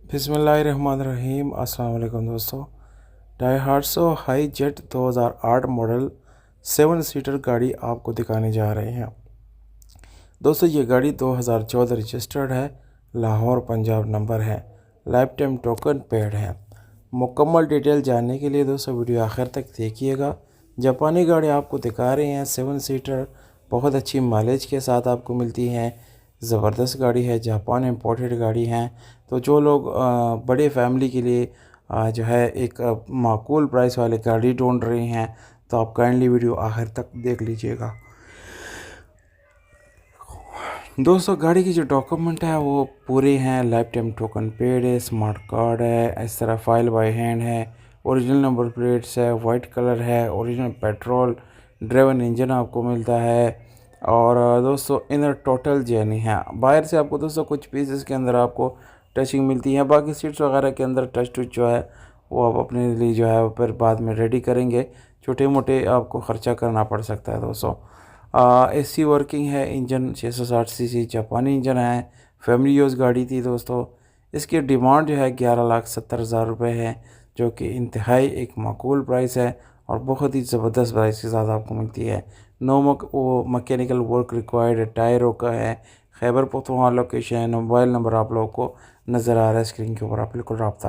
बिस्मिल्लाहिर्रहमानिर्रहीम। अस्सलाम वालेकुम दोस्तों। डायहाट्सो हाई जेट 2008 मॉडल 7 सीटर गाड़ी आपको दिखाने जा रहे हैं। दोस्तों ये गाड़ी 2014 रजिस्टर्ड है, लाहौर पंजाब नंबर है, लाइफ टाइम टोकन पेड है। मुकम्मल डिटेल जानने के लिए दोस्तों वीडियो आखिर तक देखिएगा। जापानी गाड़ी आपको दिखा रहे हैं 7 सीटर, बहुत अच्छी माइलेज के साथ आपको मिलती हैं। ज़बरदस्त गाड़ी है, जापान इंपोर्टेड गाड़ी है। तो जो लोग बड़े फैमिली के लिए जो है एक माकूल प्राइस वाली गाड़ी ढूंढ रहे हैं तो आप काइंडली वीडियो आखिर तक देख लीजिएगा। दोस्तों गाड़ी की जो डॉक्यूमेंट है वो पूरे हैं। लाइफ टाइम टोकन पेड है, स्मार्ट कार्ड है, इस तरह फाइल बाय हैंड है, ओरिजिनल नंबर प्लेट्स है, वाइट कलर है, ओरिजिनल पेट्रोल ड्राइवन इंजन आपको मिलता है। और दोस्तों इनर टोटल जर्नी है। बाहर से आपको दोस्तों कुछ पीसेस के अंदर आपको टचिंग मिलती है, बाकी सीट्स वगैरह के अंदर टच टच जो है वो आप अपने लिए जो है फिर बाद में रेडी करेंगे। छोटे मोटे आपको ख़र्चा करना पड़ सकता है दोस्तों। एसी वर्किंग है, इंजन 660 सीसी जापानी इंजन है, फैमिली यूज़ गाड़ी थी दोस्तों। इसकी डिमांड जो है 11,70,000 रुपये है, जो कि इंतहाई एक माकूल प्राइस है और बहुत ही ज़बरदस्त प्राइस के साथ आपको मिलती है। नो वो मैकेनिकल वर्क रिक्वायर्ड है, टायरों का है, खैबर पख्तूनख्वा लोकेशन है। मोबाइल नंबर आप लोगों को नज़र आ रहा है स्क्रीन के ऊपर, आप बिल्कुल रब्ता